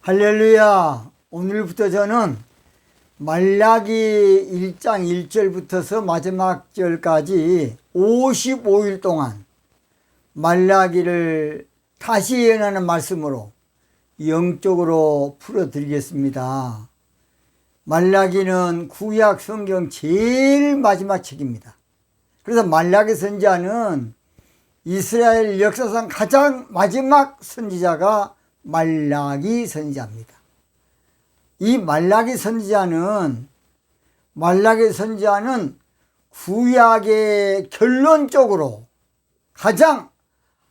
할렐루야. 오늘부터 저는 말라기 1장 1절부터서 마지막 절까지 55일 동안 말라기를 다시 예언하는 말씀으로 영적으로 풀어드리겠습니다. 말라기는 구약 성경 제일 마지막 책입니다. 그래서 말라기 선지자는 이스라엘 역사상 가장 마지막 선지자가 말라기 선지자입니다. 이 말라기 선지자는 구약의 결론적으로 가장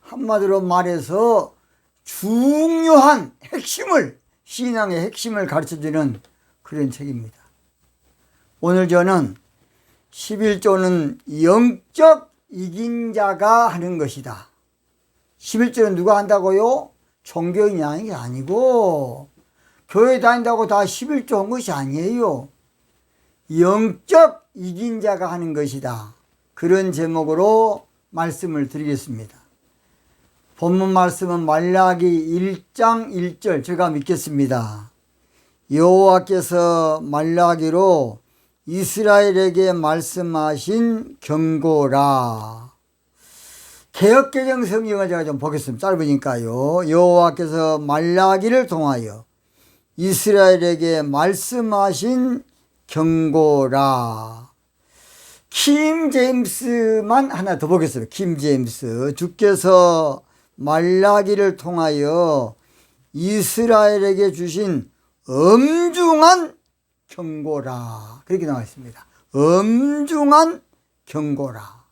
한마디로 말해서 중요한 핵심을, 신앙의 핵심을 가르쳐주는 그런 책입니다. 오늘 저는 11조는 영적 이긴 자가 하는 것이다. 11조는 누가 한다고요? 종교인이 하는 게 아니고 교회 다닌다고 다 11조 한 것이 아니에요. 영적 이긴 자가 하는 것이다. 그런 제목으로 말씀을 드리겠습니다. 본문 말씀은 말라기 1장 1절 제가 믿겠습니다. 여호와께서 말라기로 이스라엘에게 말씀하신 경고라. 개역개정 성경을 제가 좀 보겠습니다. 짧으니까요. 여호와께서 말라기를 통하여 이스라엘에게 말씀하신 경고라. 킴 제임스만 하나 더 보겠습니다. 킴 제임스. 주께서 말라기를 통하여 이스라엘에게 주신 엄중한 경고라. 그렇게 나와 있습니다. 엄중한 경고라.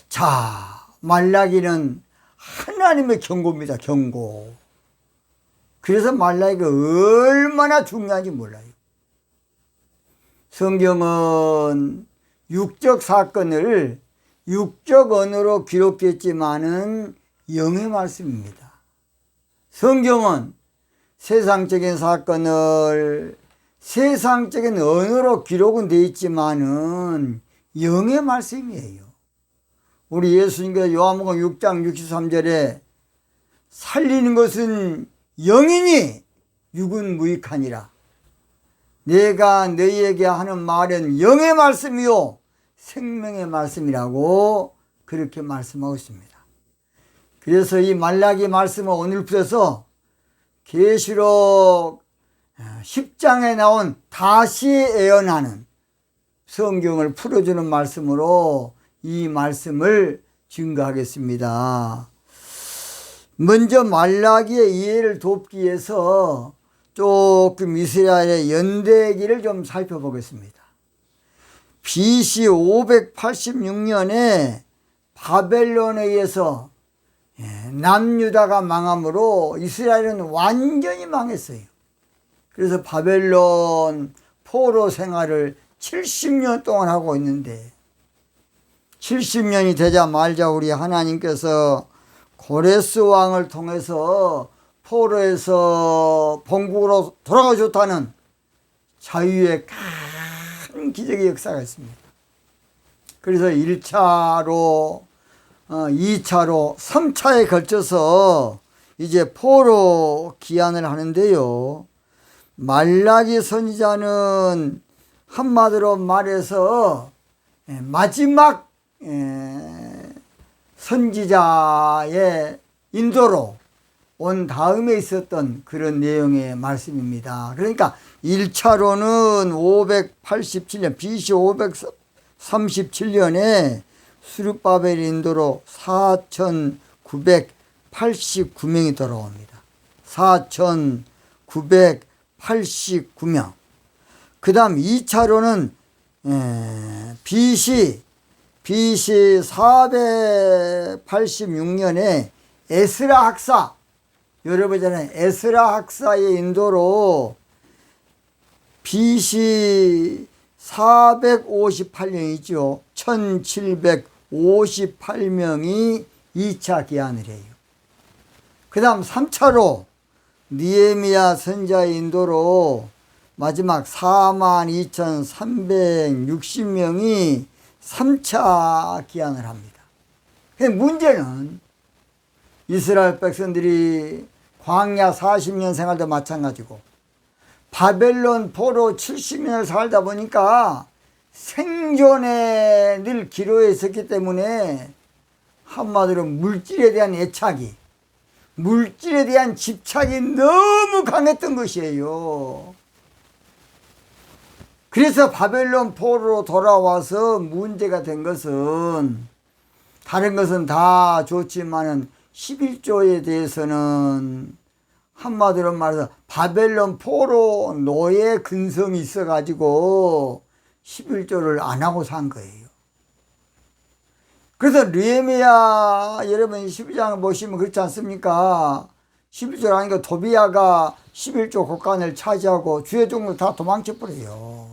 자, 말라기는 하나님의 경고입니다. 경고. 그래서 말라기가 얼마나 중요한지 몰라요. 성경은 육적 사건을 육적 언어로 기록했지만은 영의 말씀입니다. 성경은 세상적인 사건을 세상적인 언어로 기록은 되어 있지만은 영의 말씀이에요. 우리 예수님께서 요한복음 6장 63절에 살리는 것은 영이니 육은 무익하니라. 내가 너희에게 하는 말은 영의 말씀이요 생명의 말씀이라고 그렇게 말씀하고 있습니다. 그래서 이 말라기 말씀을 오늘부터 계시록 10장에 나온 다시 예언하는 성경을 풀어주는 말씀으로 이 말씀을 증거하겠습니다. 먼저 말라기의 이해를 돕기 위해서 조금 이스라엘의 연대기를 좀 살펴보겠습니다. BC 586년에 바벨론에 의해서 남유다가 망함으로 이스라엘은 완전히 망했어요. 그래서 바벨론 포로 생활을 70년 동안 하고 있는데 70년이 되자 말자 우리 하나님께서 고레스 왕을 통해서 포로에서 본국으로 돌아가 좋다는 자유의 큰 기적의 역사가 있습니다. 그래서 1차로 2차로 3차에 걸쳐서 이제 포로 귀환을 하는데요. 말라기 선지자는 한마디로 말해서 마지막 선지자의 인도로 온 다음에 있었던 그런 내용의 말씀입니다. 그러니까 1차로는 587년 BC 537년에 수르바벨 인도로 4,989명이 돌아옵니다. 4,989명. 그 다음 2차로는 BC 486년에 에스라 학사, 여러분 전에 에스라 학사의 인도로 BC 458년이죠. 1758명이 2차 귀환을 해요. 그 다음 3차로 느헤미야 선지자의 인도로 마지막 42,360명이 3차 귀환을 합니다. 문제는 이스라엘 백성들이 광야 40년 생활도 마찬가지고 바벨론 포로 70년을 살다 보니까 생존에 늘 기로에 있었기 때문에 한마디로 물질에 대한 애착이, 물질에 대한 집착이 너무 강했던 것이에요. 그래서 바벨론 포로로 돌아와서 문제가 된 것은, 다른 것은 다 좋지만은 11조에 대해서는 한마디로 말해서 바벨론 포로 노예 근성이 있어가지고 11조를 안 하고 산 거예요. 그래서 느헤미야 여러분 12장을 보시면 그렇지 않습니까? 11조를 하니까 도비야가 11조 곳간을 차지하고 주의 종도 다 도망쳐버려요.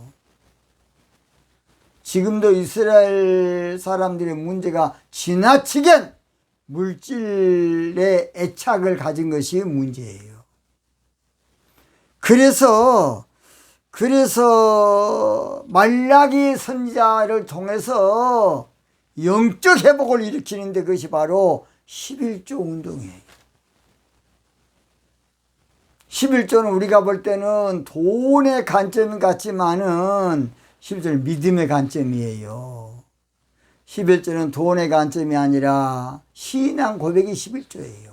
지금도 이스라엘 사람들의 문제가 지나치게 물질의 애착을 가진 것이 문제예요. 그래서 말라기 선지자를 통해서 영적 회복을 일으키는데 그것이 바로 11조 운동이에요. 11조는 우리가 볼 때는 돈의 관점 같지만은 11조는 믿음의 관점이에요. 11조는 돈의 관점이 아니라 신앙 고백이 11조예요.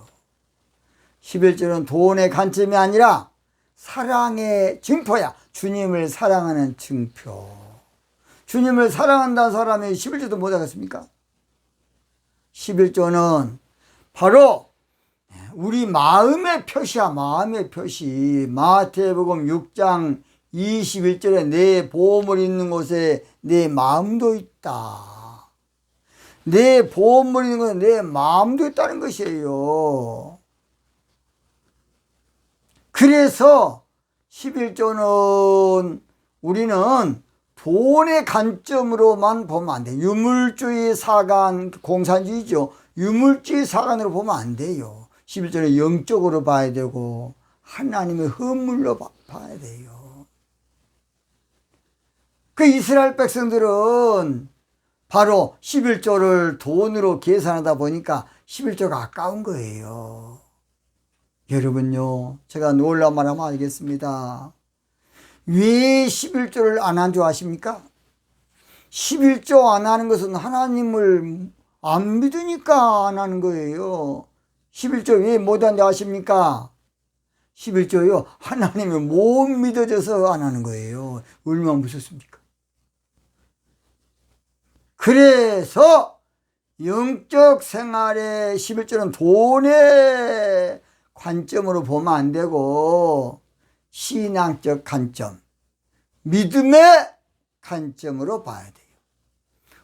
11조는 돈의 관점이 아니라 사랑의 증표야. 주님을 사랑하는 증표. 주님을 사랑한다는 사람이 11조도 못하겠습니까? 11조는 바로 우리 마음의 표시야. 마음의 표시. 마태복음 6장 21절에 내 보물 있는 곳에 내 마음도 있다. 내 보물 있는 곳에 내 마음도 있다는 것이에요. 그래서 11조는 우리는 돈의 관점으로만 보면 안 돼요. 유물주의 사관, 공산주의죠. 유물주의 사관으로 보면 안 돼요. 11조는 영적으로 봐야 되고 하나님의 헌물로 봐야 돼요. 그 이스라엘 백성들은 바로 11조를 돈으로 계산하다 보니까 11조가 아까운 거예요. 여러분요, 제가 놀라운 말 하면 알겠습니다. 왜 11조를 안 한 줄 아십니까? 11조 안 하는 것은 하나님을 안 믿으니까 안 하는 거예요. 11조 왜 못 한지 아십니까? 11조요, 하나님을 못 믿어져서 안 하는 거예요. 얼마나 무섭습니까? 그래서 영적 생활의 11조는 돈의 관점으로 보면 안 되고 신앙적 관점, 믿음의 관점으로 봐야 돼요.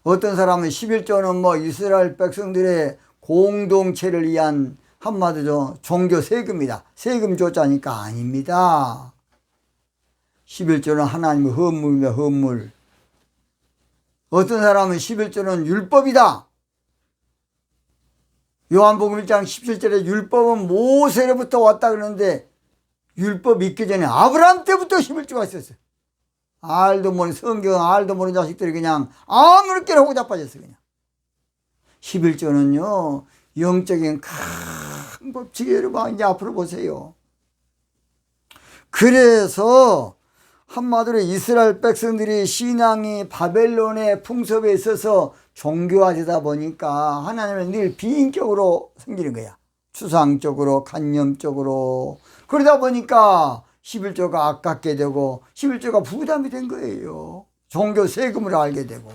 어떤 사람은 11조는 이스라엘 백성들의 공동체를 위한 한마디로 종교 세금이다. 세금 조자니까 아닙니다. 11조는 하나님의 헌물이며 헌물. 어떤 사람은 11조는 율법이다. 요한복음 1장 17절에 율법은 모세로부터 왔다 그러는데 율법 있기 전에 아브라함 때부터 11조가 있었어요. 알도 모르는 성경 알도 모르는 자식들이 그냥 아무렇게나 하고 자빠졌어요. 그냥 11조는요 영적인 큰 법칙이 여러분 이제 앞으로 보세요. 그래서 한마디로 이스라엘 백성들이 신앙이 바벨론의 풍습에 있어서 종교화되다 보니까 하나님은 늘 비인격으로 생기는 거야. 추상적으로, 관념적으로. 그러다 보니까 11조가 아깝게 되고 11조가 부담이 된 거예요. 종교 세금을 알게 되고.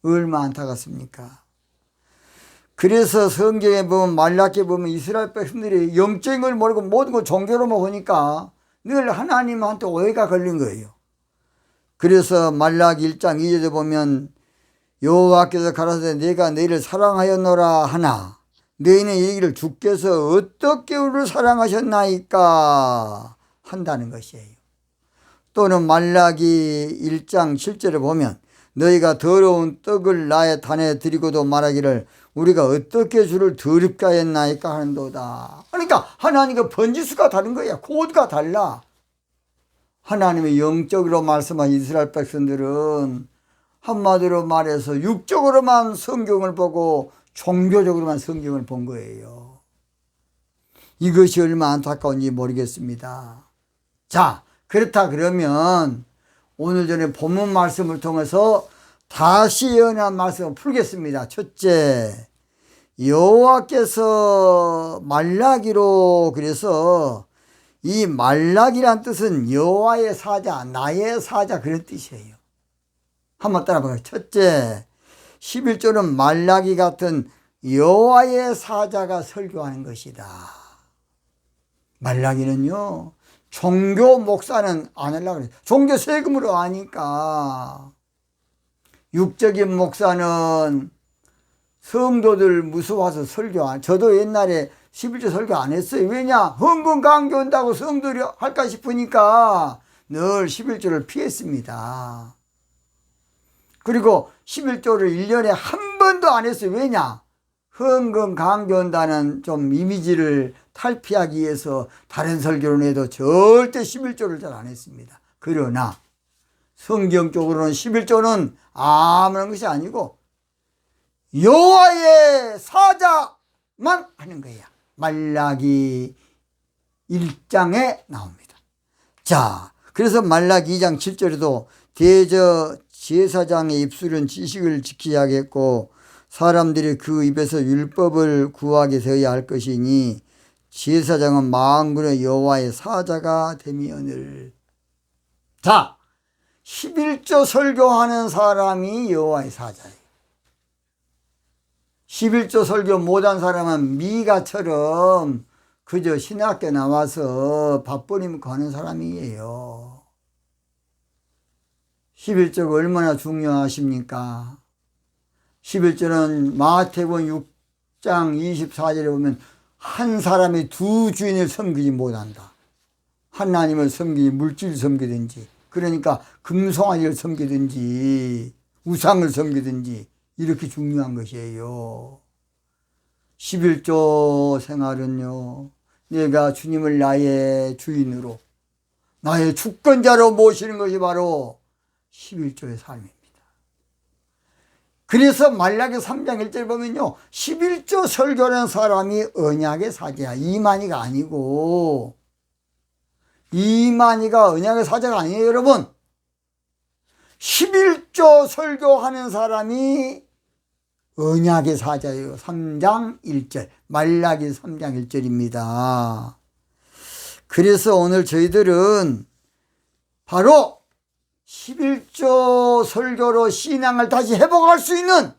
얼마나 안타깝습니까? 그래서 성경에 보면 말라기에 보면 이스라엘 백성들이 영적인 걸 모르고 모든 걸 종교로만 보니까 늘 하나님한테 오해가 걸린 거예요. 그래서 말라기 1장 2절에 보면 여호와께서 가라사대 내가 너희를 사랑하였노라 하나 너희는 이르기를 주께서 어떻게 우리를 사랑하셨나이까 한다는 것이에요. 또는 말라기 1장 7절에 보면 너희가 더러운 떡을 나의 단에 드리고도 말하기를 우리가 어떻게 주를 더럽게 하였나이까 하는도다. 그러니까 하나님과 번지수가 다른 거야. 코드가 달라. 하나님의 영적으로 말씀한 이스라엘 백성들은 한마디로 말해서 육적으로만 성경을 보고 종교적으로만 성경을 본 거예요. 이것이 얼마나 안타까운지 모르겠습니다. 자, 그렇다 그러면 오늘 전에 본문 말씀을 통해서 다시 예언한 말씀을 풀겠습니다. 첫째, 여호와께서 말라기로, 그래서 이 말라기란 뜻은 여호와의 사자, 나의 사자, 그런 뜻이에요. 한번 따라봐요. 첫째, 11조는 말라기 같은 여호와의 사자가 설교하는 것이다. 말라기는요, 종교 목사는 안 하려고 그래요. 종교 세금으로 하니까. 육적인 목사는 성도들 무서워서 설교 안, 저도 옛날에 11조 설교 안 했어요. 왜냐? 헌금 강조한다고 성도들이 할까 싶으니까 늘 11조를 피했습니다. 그리고 11조를 1년에 한 번도 안 했어요. 왜냐? 헌금 강조한다는 좀 이미지를 탈피하기 위해서 다른 설교를 해도 절대 11조를 잘 안 했습니다. 그러나 성경적으로는 11조는 아무런 것이 아니고 여호와의 사자만 하는 거야. 말라기 1장에 나옵니다. 자, 그래서 말라기 2장 7절에도 대저 제사장의 입술은 지식을 지키야겠고 사람들이 그 입에서 율법을 구하게 되어야 할 것이니 제사장은 만군의 여호와의 사자가 되미오늘. 자, 11조 설교하는 사람이 여호와의 사자예요. 11조 설교 못한 사람은 미가처럼 그저 신학교 나와서 밥벌이 가는 사람이에요. 11조가 얼마나 중요하십니까? 11조는 마태복음 6장 24절에 보면 한 사람이 두 주인을 섬기지 못한다. 하나님을 섬기지 물질을 섬기든지, 그러니까 금송아지를 섬기든지 우상을 섬기든지, 이렇게 중요한 것이에요. 11조 생활은요, 내가 주님을 나의 주인으로, 나의 주권자로 모시는 것이 바로 11조의 삶입니다. 그래서 말라기 3장 1절 보면요, 11조 설교하는 사람이 언약의 사자야. 이만희가 아니고, 이만희가 언약의 사자가 아니에요, 여러분. 11조 설교하는 사람이 언약의 사자예요. 3장 1절, 말라기 3장 1절입니다. 그래서 오늘 저희들은 바로 11조 설교로 신앙을 다시 회복할 수 있는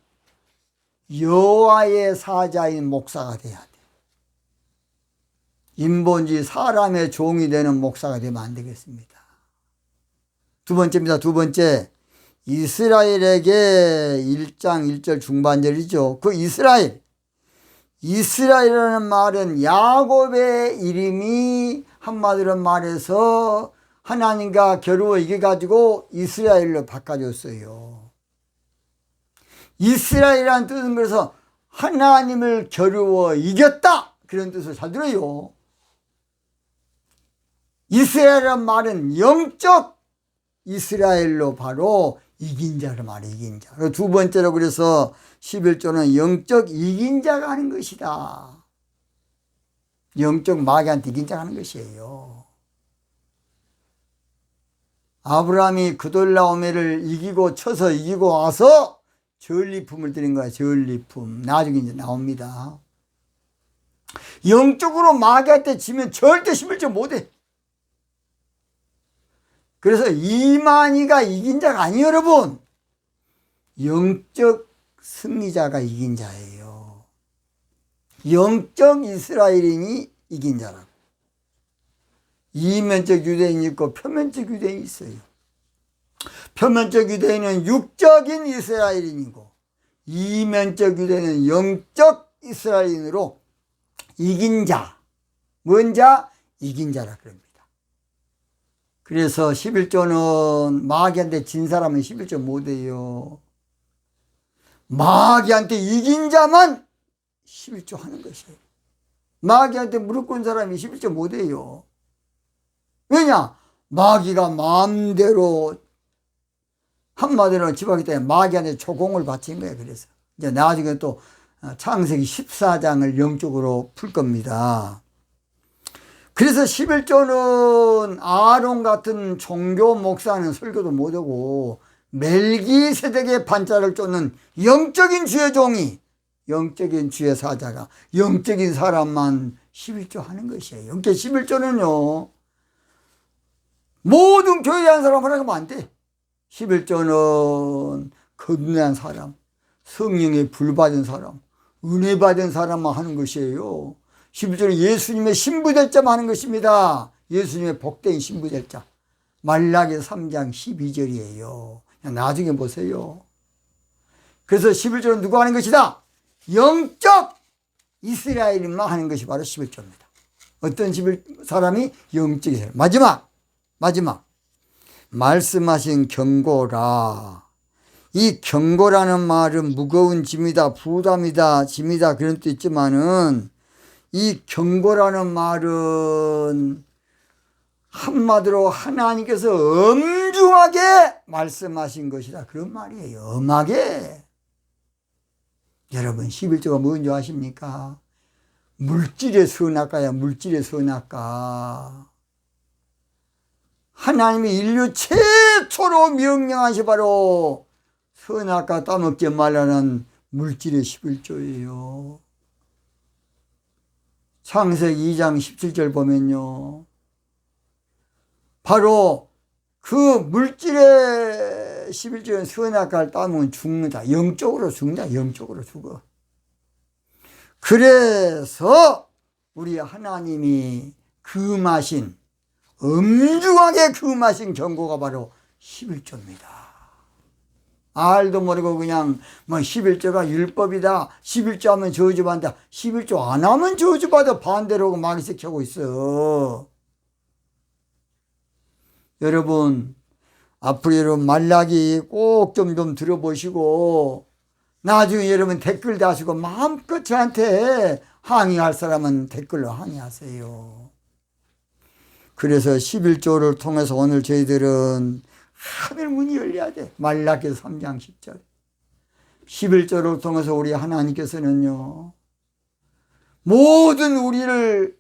여호와의 사자인 목사가 돼야 돼. 인본주의 사람의 종이 되는 목사가 되면 안 되겠습니다. 두 번째입니다. 두 번째, 이스라엘에게 1장 1절 중반절이죠. 그 이스라엘이라는 말은 야곱의 이름이 한마디로 말해서 하나님과 겨루어 이겨가지고 이스라엘로 바꿔줬어요. 이스라엘이라는 뜻은 그래서 하나님을 겨루어 이겼다, 그런 뜻을 잘 들어요. 이스라엘이라는 말은 영적 이스라엘로 바로 이긴 자를 말해, 이긴 자. 두 번째로 그래서 11조는 영적 이긴 자가 하는 것이다. 영적 마귀한테 이긴 자가 하는 것이에요. 아브라함이 그돌라오메를 이기고 쳐서 이기고 와서 전리품을 드린 거야. 전리품. 나중에 이제 나옵니다. 영적으로 마귀한테 지면 절대 11조 못해. 그래서 이만희가 이긴 자가 아니에요, 여러분. 영적 승리자가 이긴 자예요. 영적 이스라엘인이 이긴 자라고. 이면적 유대인이 있고 표면적 유대인이 있어요. 표면적 유대인은 육적인 이스라엘인이고 이면적 유대인은 영적 이스라엘인으로 이긴 자, 뭔 자? 이긴 자라 그럽니다. 그래서 11조는 마귀한테 진 사람은 11조 못해요. 마귀한테 이긴 자만 11조 하는 것이에요. 마귀한테 무릎 꿇은 사람이 11조 못해요. 왜냐? 마귀가 마음대로 한마디로 집하기 때문에 마귀한테 조공을 바친 거예요. 그래서 이제 나중에 또 창세기 14장을 영적으로 풀 겁니다. 그래서 11조는 아론 같은 종교 목사는 설교도 못하고 멜기세덱의 반자를 쫓는 영적인 주의 종이, 영적인 주의 사자가, 영적인 사람만 11조 하는 것이에요. 그러니까 11조는요 모든 교회에 한 사람 하라고 하면 안 돼. 11조는 거듭난 사람, 성령의 불 받은 사람, 은혜 받은 사람만 하는 것이에요. 11조는 예수님의 신부될 자만 하는 것입니다. 예수님의 복된 신부될 자. 말라기 3장 12절이에요. 나중에 보세요. 그래서 11조는 누가 하는 것이다? 영적 이스라엘인만 하는 것이 바로 11조입니다. 어떤 사람이 영적 이스라엘. 마지막 말씀하신 경고라. 이 경고라는 말은 무거운 짐이다, 부담이다, 짐이다 그런 뜻 있지만은 이 경고라는 말은 한마디로 하나님께서 엄중하게 말씀하신 것이다 그런 말이에요. 엄하게. 여러분 11조가 뭔지 아십니까? 물질의 선악과야. 물질의 선악과. 하나님이 인류 최초로 명령하시 바로 선악과 따먹지 말라는 물질의 11조예요. 창세기 2장 17절 보면요. 바로 그 물질의 11조는 선악과를 따먹으면 죽는다. 영적으로 죽는다. 영적으로 죽어. 그래서 우리 하나님이 금하신, 엄중하게 금하신 경고가 바로 11조입니다. 알도 모르고 그냥 11조가 율법이다, 11조 하면 저주받는다, 11조 안 하면 저주받아 반대로 마귀색 켜고 있어. 여러분 앞으로 여러분 말라기 꼭 좀 들어보시고 나중에 여러분 댓글 다시고 마음껏 저한테 항의할 사람은 댓글로 항의하세요. 그래서 11조를 통해서 오늘 저희들은 하늘 문이 열려야 돼. 말라기 3장 10절. 11조를 통해서 우리 하나님께서는요 모든 우리를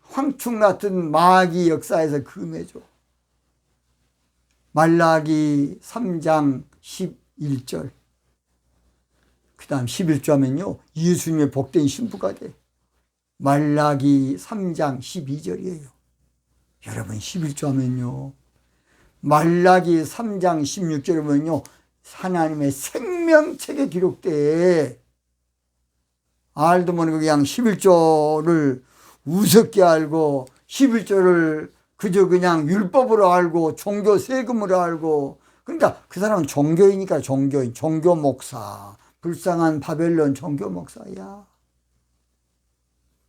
황충 같은 마귀 역사에서 금해줘. 말라기 3장 11절. 그 다음 11조 하면요 예수님의 복된 신부가 돼. 말라기 3장 12절이에요. 여러분 11조 하면요 말라기 3장 16절에 보면요 하나님의 생명책에 기록돼. 알도 모르고 그냥 11조를 우습게 알고 11조를 그저 그냥 율법으로 알고 종교 세금으로 알고, 그러니까 그 사람은 종교이니까 종교인, 종교 목사, 불쌍한 바벨론 종교 목사야.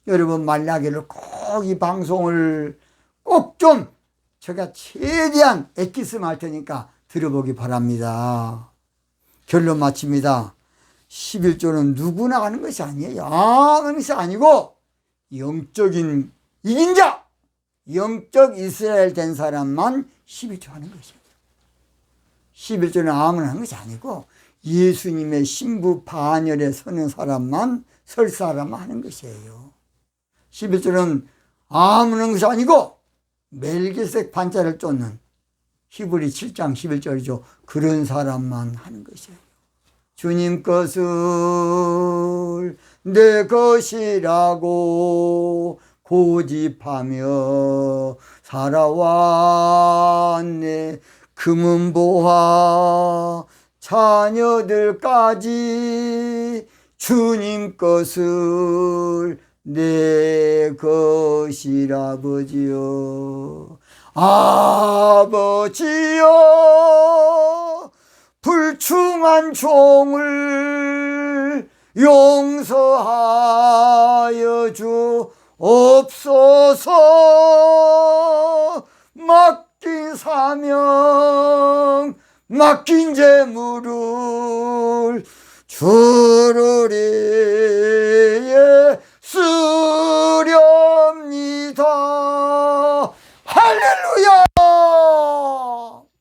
여러분 말라기를 꼭 이 방송을 꼭 좀 제가 최대한 엑기스만 할 테니까 들어보기 바랍니다. 결론 마칩니다. 11조는 누구나 하는 것이 아니에요. 하는 것이 아니고 영적인 이긴 자, 영적 이스라엘 된 사람만 11조 하는 것이에요. 11조는 아무나 하는 것이 아니고 예수님의 신부 반열에 서는 사람만, 설 사람만 하는 것이에요. 11조는 아무나 하는 것이 아니고 멜기세덱 반자를 쫓는 히브리 7장 11절이죠. 그런 사람만 하는 것이에요. 주님 것을 내 것이라고 고집하며 살아왔네. 금은보화 자녀들까지 주님 것을 내 것이라. 아버지여, 아버지여, 불충한 종을 용서하여 주옵소서. 맡긴 사명, 맡긴 재물을 주르리